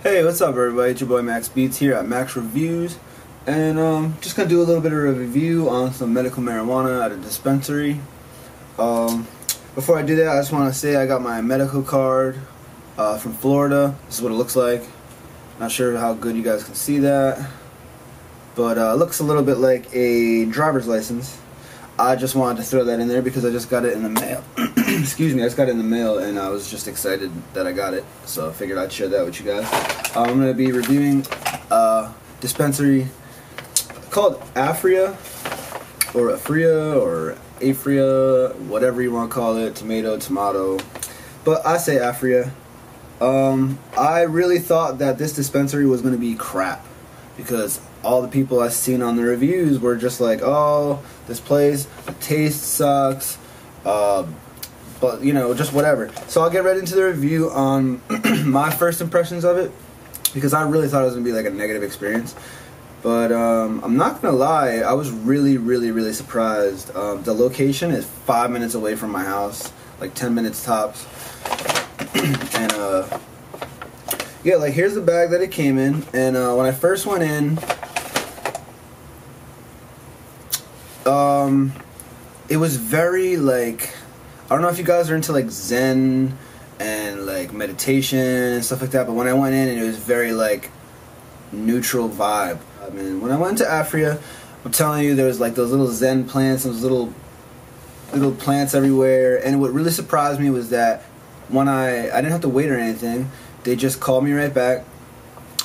Hey, what's up everybody? It's your boy Max Beats here at Max Reviews, and just gonna do a little bit of a review on some medical marijuana at a dispensary. Before I do that, I just want to say I got my medical card from Florida. This is what it looks like. Not sure how good you guys can see that, but it looks a little bit like a driver's license. I just wanted to throw that in there because I just got it in the mail. Excuse me, I just got it in the mail and I was just excited that I got it, so I figured I'd share that with you guys. I'm going to be reviewing a dispensary called Aphria, or Aphria, whatever you want to call it, tomato, but I say Aphria. I really thought that this dispensary was going to be crap, because all the people I've seen on the reviews were just like, oh, this place, the taste sucks, but you know, just whatever. So I'll get right into the review on my first impressions of it, because I really thought it was going to be like a negative experience. But I'm not going to lie, I was really surprised. The location is 5 minutes away from my house, like 10 minutes tops. And yeah, like here's the bag that it came in, and when I first went in, it was very like, I don't know if you guys are into like Zen and like meditation and stuff like that, but when I went in, it was very like neutral vibe. I mean, when I went to Aphria, I'm telling you, there was like those little Zen plants, those little plants everywhere, and what really surprised me was that when I didn't have to wait or anything. They just called me right back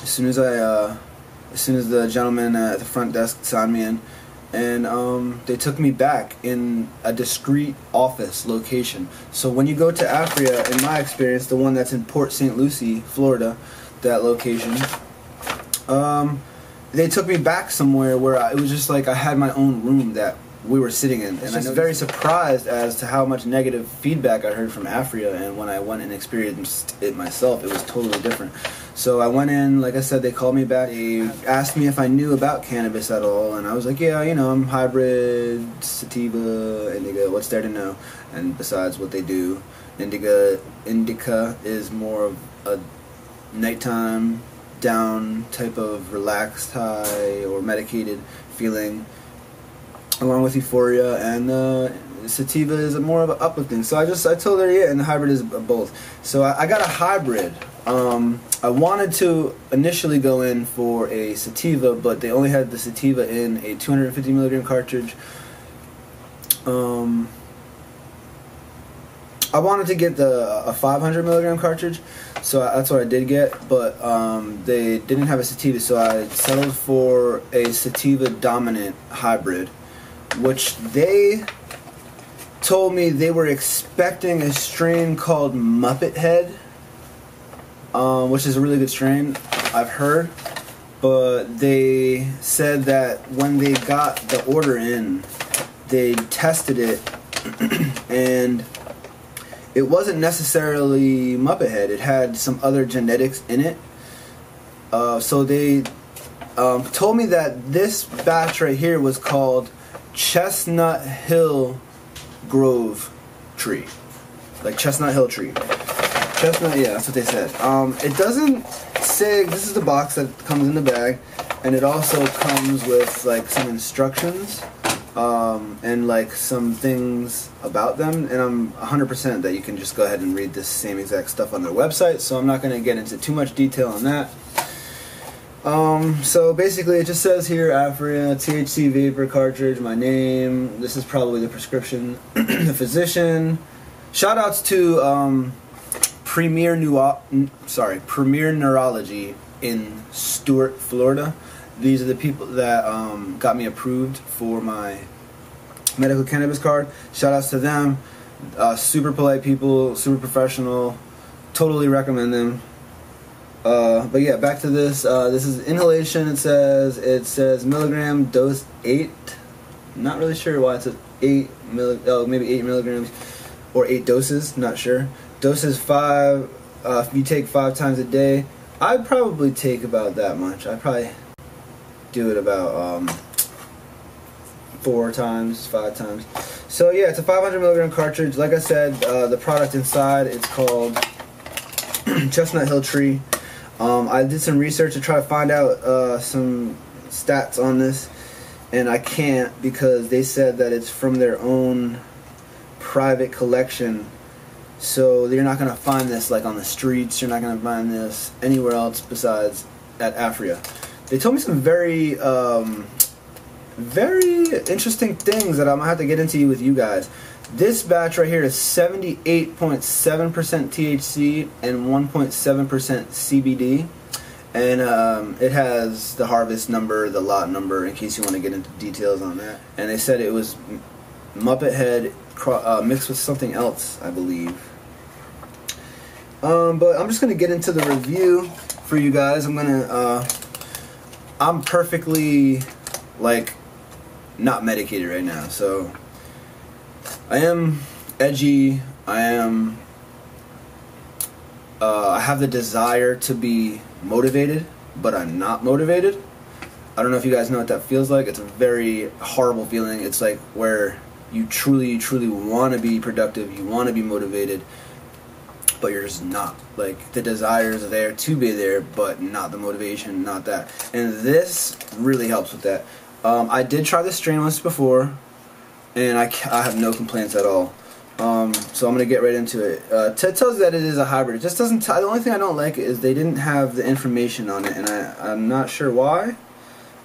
as soon as the gentleman at the front desk signed me in, and they took me back in a discreet office location. So when you go to Aphria, in my experience, the one that's in Port St. Lucie, Florida, that location, they took me back somewhere where it was just like I had my own room that we were sitting in, and I was very surprised as to how much negative feedback I heard from Aphria, and when I went and experienced it myself, it was totally different. So I went in, like I said, they called me back, they asked me if I knew about cannabis at all, and I was like, yeah, you know, I'm hybrid, sativa, indica, what's there to know? And besides what they do, indica is more of a nighttime down type of relaxed high or medicated feeling, along with euphoria, and sativa is more of an uplifting. So I told her, yeah, and the hybrid is both. So I got a hybrid. I wanted to initially go in for a sativa, but they only had the sativa in a 250 milligram cartridge. I wanted to get a 500 milligram cartridge, so that's what I did get, but they didn't have a sativa, so I settled for a sativa dominant hybrid, which they told me they were expecting a strain called Muppet Head, which is a really good strain, I've heard, but they said that when they got the order in, they tested it, and it wasn't necessarily Muppet Head. It had some other genetics in it, so they told me that this batch right here was called Chestnut Hill Grove Tree, like Chestnut Hill Tree. Chestnut, yeah, that's what they said. It doesn't say, this is the box that comes in the bag, and it also comes with like some instructions, and like some things about them, and I'm 100% that you can just go ahead and read this same exact stuff on their website, so I'm not going to get into too much detail on that. So basically it just says here, Aphria, THC vapor cartridge, my name, this is probably the prescription, the physician. Shoutouts to Premier Neurology in Stuart, Florida. These are the people that got me approved for my medical cannabis card. Shoutouts to them. Super polite people, super professional, totally recommend them. But yeah, back to this. This is inhalation. It says milligram dose 8. Not really sure why it says 8 maybe 8 milligrams or 8 doses. Not sure. Doses 5. If you take 5 times a day, I'd probably take about that much. I'd probably do it about 4 times, 5 times. So yeah, it's a 500 milligram cartridge. Like I said, the product inside, it's called Chestnut Hill Tree. I did some research to try to find out some stats on this, and I can't because they said that it's from their own private collection. So you're not going to find this like on the streets. You're not going to find this anywhere else besides at Aphria. They told me some very, very interesting things that I'm going to have to get into with you guys. This batch right here is 78.7% THC and 1.7% CBD. And it has the harvest number, the lot number, in case you want to get into details on that. And they said it was Muppet Head mixed with something else, I believe. But I'm just gonna get into the review for you guys. I'm perfectly like not medicated right now, so I am edgy. I have the desire to be motivated, but I'm not motivated. I don't know if you guys know what that feels like. It's a very horrible feeling. It's like where you truly want to be productive, you want to be motivated, but you're just not. Like, the desires are there to be there, but not the motivation, not that. And this really helps with that. I did try the strain once before, and I have no complaints at all. So I'm going to get right into it. Ted tells you that it is a hybrid. It just doesn't the only thing I don't like is they didn't have the information on it, and I'm not sure why.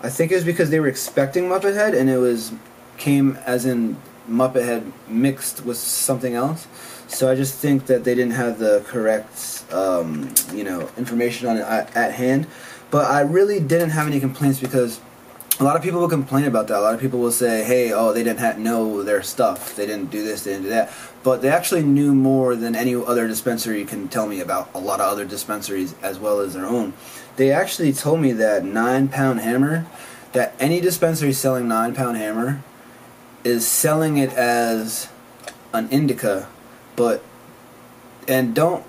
I think it was because they were expecting Muppet Head, and it came as in Muppet Head mixed with something else. So I just think that they didn't have the correct, information on it at hand. But I really didn't have any complaints because a lot of people will complain about that. A lot of people will say, hey, they didn't know their stuff. They didn't do this, they didn't do that. But they actually knew more than any other dispensary can tell me about a lot of other dispensaries as well as their own. They actually told me that 9-pound hammer, that any dispensary selling 9-pound hammer is selling it as an indica, and don't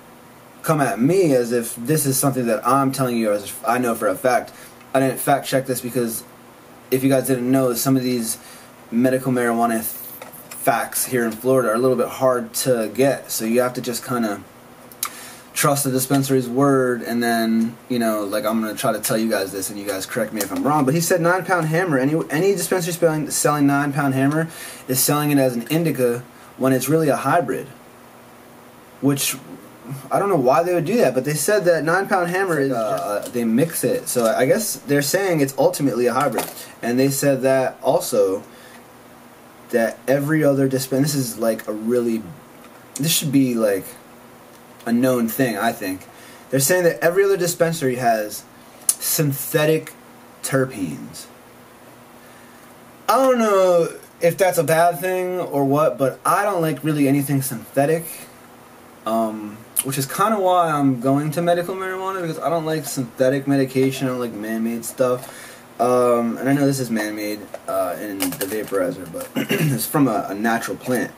come at me as if this is something that I'm telling you as if I know for a fact. I didn't fact check this because if you guys didn't know, some of these medical marijuana facts here in Florida are a little bit hard to get, so you have to just kind of trust the dispensary's word, and then, like, I'm going to try to tell you guys this, and you guys correct me if I'm wrong, but he said 9-pound hammer. Any dispensary selling 9-pound hammer is selling it as an indica when it's really a hybrid, which I don't know why they would do that, but they said that 9-pound hammer is they mix it, so I guess they're saying it's ultimately a hybrid. And they said that also that every other dispensary, this should be like a known thing, I think. They're saying that every other dispensary has synthetic terpenes. I don't know if that's a bad thing or what, but I don't like really anything synthetic, which is kind of why I'm going to medical marijuana, because I don't like synthetic medication. I don't like man-made stuff. And I know this is man-made in the vaporizer, but it's from a natural plant.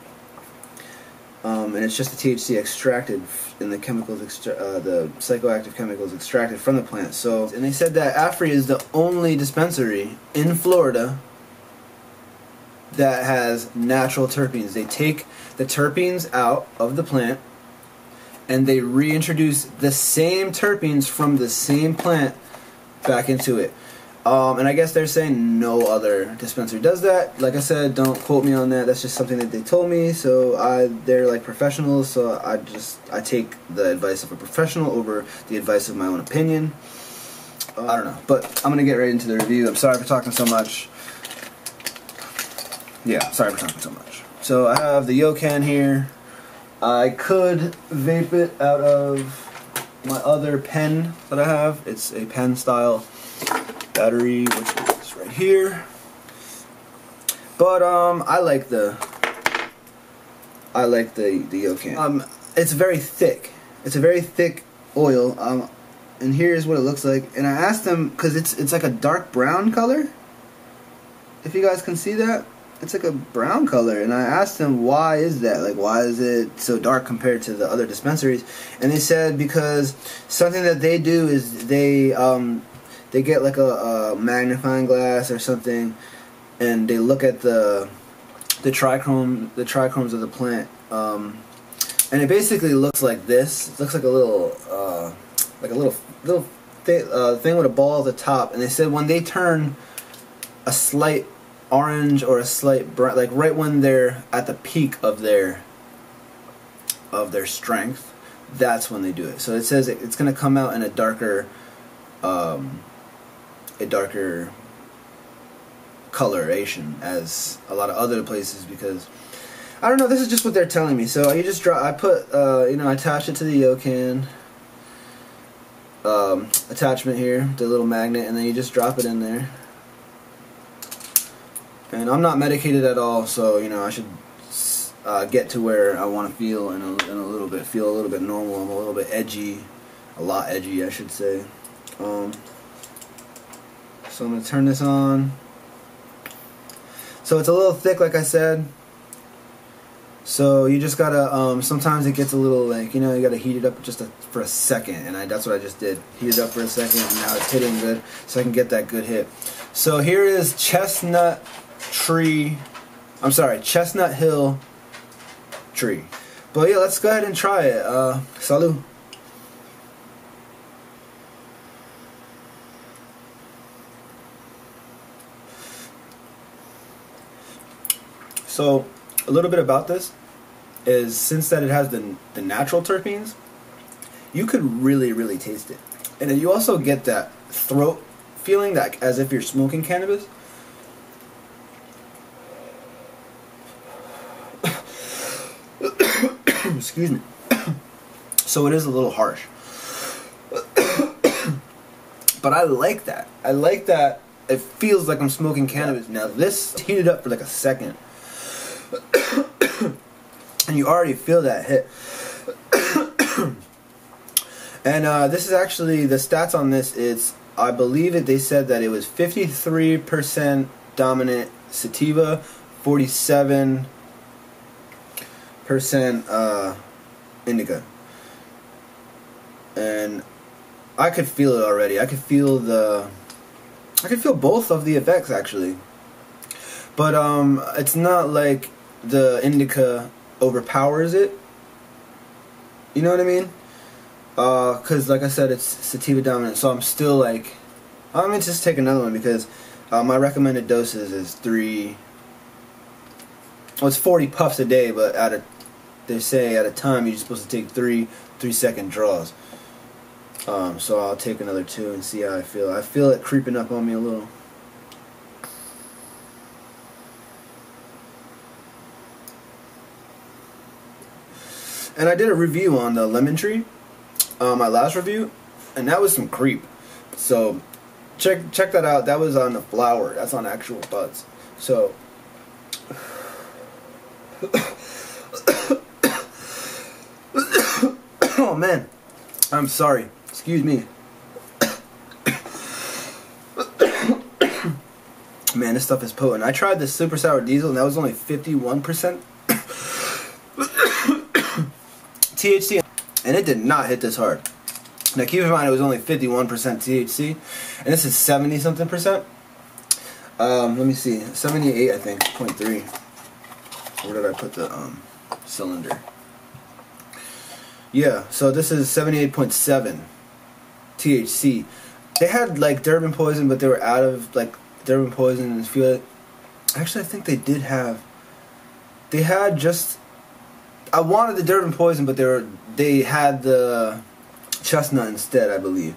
And it's just the THC extracted in the chemicals, the psychoactive chemicals extracted from the plant. So, and they said that Aphria is the only dispensary in Florida that has natural terpenes. They take the terpenes out of the plant and they reintroduce the same terpenes from the same plant back into it. And I guess they're saying no other dispensary does that. Like I said, don't quote me on that. That's just something that they told me. So they're like professionals. So I take the advice of a professional over the advice of my own opinion. I don't know, but I'm gonna get right into the review. I'm sorry for talking so much. Yeah, sorry for talking so much. So I have the Yocan here. I could vape it out of my other pen that I have. It's a pen style battery, which is right here. But I like the Yocan. It's very thick. It's a very thick oil. And here's what it looks like. And I asked them, because it's like a dark brown color. If you guys can see that, it's like a brown color. And I asked them, why is that? Like, why is it so dark compared to the other dispensaries? And they said because something that they do is they get like a magnifying glass or something, and they look at the trichomes of the plant, and it basically looks like this. It looks like a little thing with a ball at the top, and they said when they turn a slight orange or a slight bright, like right when they're at the peak of their strength, that's when they do it. So it says it's going to come out in a darker coloration as a lot of other places, because I don't know, this is just what they're telling me. So you just I put I attached it to the Yokan attachment here, the little magnet, and then you just drop it in there. And I'm not medicated at all, so I should get to where I want to feel in a little bit, feel a little bit normal. I'm a little bit edgy, a lot edgy, I should say. So I'm gonna turn this on. So it's a little thick, like I said. So you just gotta, sometimes it gets a little, like, you gotta heat it up just for a second, and that's what I just did. Heat it up for a second, and now it's hitting good, so I can get that good hit. So here is Chestnut Hill Tree. But yeah, let's go ahead and try it. Salud. So a little bit about this is, since that it has the natural terpenes, you could really taste it, and then you also get that throat feeling, that as if you're smoking cannabis. Excuse me. So it is a little harsh, but I like that. I like that it feels like I'm smoking cannabis. Now this heated up for like a second, and you already feel that hit. And this is actually, the stats on this is, I believe they said that it was 53% dominant sativa, 47% indica. And I could feel it already. I could feel both of the effects, actually. But it's not like the indica overpowers it. You know what I mean? Because like I said, it's sativa dominant, so I'm still like, I'm going to just take another one, because my recommended doses is 3, well, it's 40 puffs a day, but they say at a time you're supposed to take 3 3-second draws. So I'll take another 2 and see how I feel. I feel it creeping up on me a little. And I did a review on the lemon tree, my last review, and that was some creep. So check that out. That was on the flower. That's on actual buds. So oh man, I'm sorry. Excuse me. Man, this stuff is potent. I tried the super sour diesel, and that was only 51% THC, and it did not hit this hard. Now keep in mind, it was only 51% THC, and this is 70 something percent. Let me see, 78 I think, 0.3. Where did I put the cylinder? Yeah, so this is 78.7 THC. They had like Durban poison, but they were out of like Durban poison and feel it. Actually, I think they did have. They had just. I wanted the Durban poison, but they had the chestnut instead, I believe.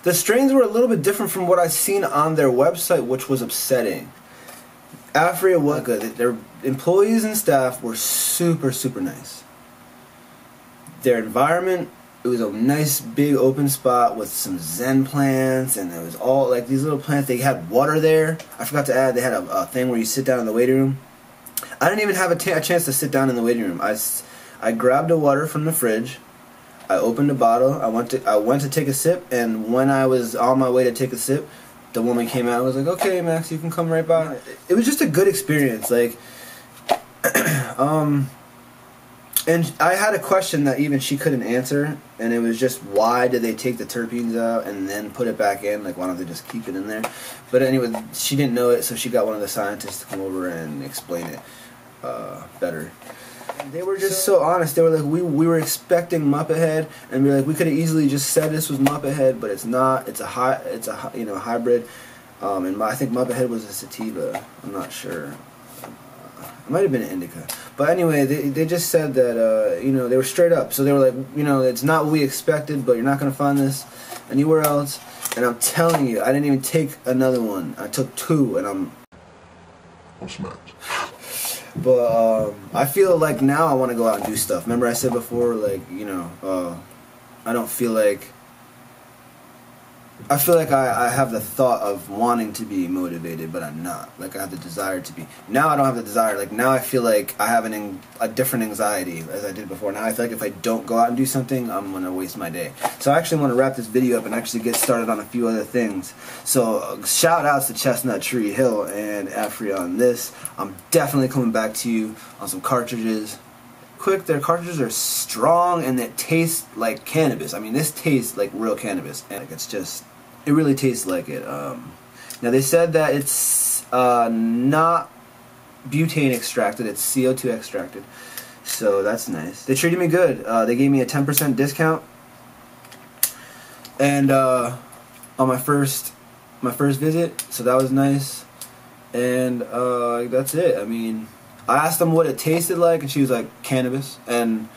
The strains were a little bit different from what I've seen on their website, which was upsetting. Aphria was good. Their employees and staff were super nice. Their environment, it was a nice big open spot with some zen plants, and it was all like these little plants. They had water there. I forgot to add, they had a thing where you sit down in the waiting room. I didn't even have a chance to sit down in the waiting room. I grabbed the water from the fridge. I opened the bottle. I went to take a sip, and when I was on my way to take a sip, the woman came out and was like, "Okay, Max, you can come right by." It was just a good experience. Like, and I had a question that even she couldn't answer, and it was just, why did they take the terpenes out and then put it back in? Like, why don't they just keep it in there? But anyway, she didn't know it, so she got one of the scientists to come over and explain it better. They were just so honest. They were like, we were expecting Muppet Head, and we were like, we could have easily just said this was Muppet Head, but it's not. It's a hybrid. And I think Muppet Head was a sativa. I'm not sure. It might have been an indica. But anyway, they just said that they were straight up. So they were like, it's not what we expected, but you're not gonna find this anywhere else. And I'm telling you, I didn't even take another one. I took 2, and I'm smacked. But I feel like now I want to go out and do stuff. Remember I said before, like, I don't feel like... I feel like I have the thought of wanting to be motivated, but I'm not. Like, I have the desire to be. Now I don't have the desire. Like, now I feel like I have a different anxiety as I did before. Now I feel like if I don't go out and do something, I'm going to waste my day. So I actually want to wrap this video up and actually get started on a few other things. So shout outs to Chestnut Hill and Aphria on this. I'm definitely coming back to you on some cartridges. Quick, their cartridges are strong and they taste like cannabis. I mean, this tastes like real cannabis. And it's just... it really tastes like it. Now they said that it's not butane extracted, it's CO2 extracted. So that's nice. They treated me good. They gave me a 10% discount. And on my first visit, so that was nice. And that's it. I mean, I asked them what it tasted like, and she was like, cannabis. And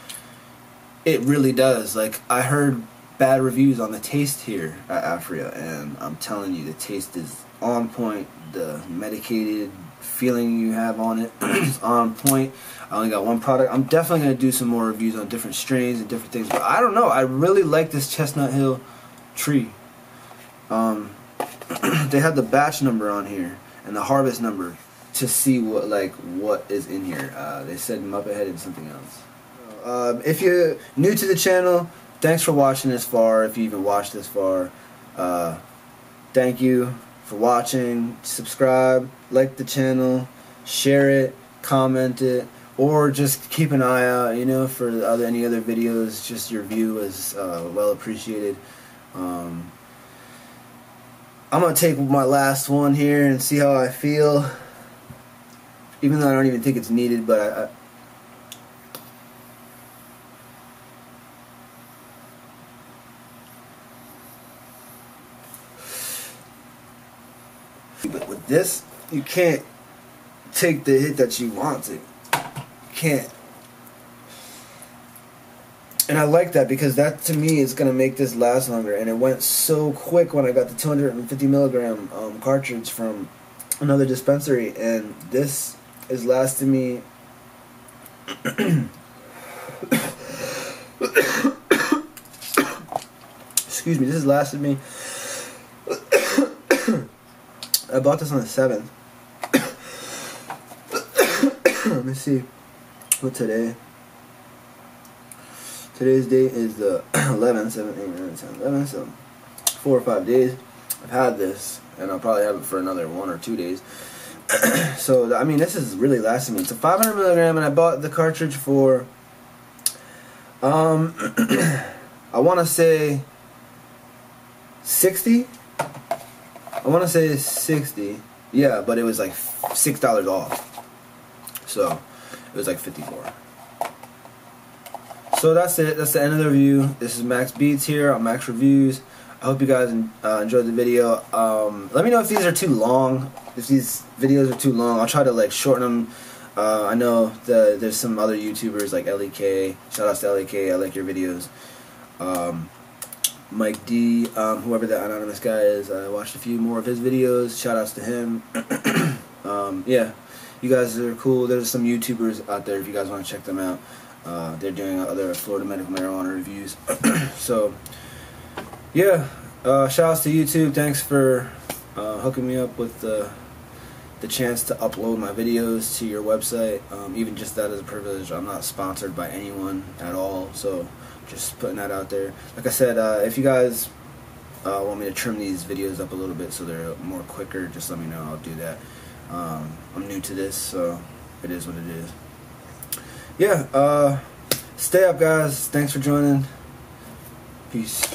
it really does. Like, I heard bad reviews on the taste here at Aphria, and I'm telling you, the taste is on point. The medicated feeling you have on it is on point. I only got one product. I'm definitely going to do some more reviews on different strains and different things, but I don't know. I really like this Chestnut Hill tree. They had the batch number on here and the harvest number to see what is in here. They said Muppet Head and something else. If you're new to the channel, thanks for watching this far. If you even watched this far, thank you for watching. Subscribe, like the channel, share it, comment it, or just keep an eye out, for any other videos. Just your view is well appreciated. I'm gonna take my last one here and see how I feel, even though I don't even think it's needed, but But with this, you can't take the hit that you want to. You can't. And I like that, because that to me is going to make this last longer. And it went so quick when I got the 250 milligram cartridge from another dispensary. And this is lasting me... Excuse me, this has lasted me... I bought this on the 7th. Let me see what today. Today's date is the 11th, 7, 8, 9, 10, 11, so 4 or 5 days. I've had this, and I'll probably have it for another 1 or 2 days. So, I mean, this is really lasting me. It's a 500 milligram, and I bought the cartridge for, I want to say 60. I want to say 60. Yeah, but it was like $6 off. So, it was like 54. So that's it. That's the end of the review. This is Max Beats here on Max Reviews. I hope you guys enjoyed the video. Let me know if these are too long. If these videos are too long, I'll try to shorten them. I know there's some other YouTubers like LEK. Shout outs to LEK. I like your videos. Mike D, whoever that anonymous guy is, I watched a few more of his videos. Shout outs to him. Yeah, you guys are cool. There's some YouTubers out there if you guys want to check them out. They're doing other Florida medical marijuana reviews. So, yeah, shout outs to YouTube. Thanks for hooking me up with the chance to upload my videos to your website. Even just that is a privilege. I'm not sponsored by anyone at all, so just putting that out there. Like I said, if you guys want me to trim these videos up a little bit so they're more quicker, just let me know. I'll do that. I'm new to this, so it is what it is. Yeah, stay up, guys. Thanks for joining. Peace.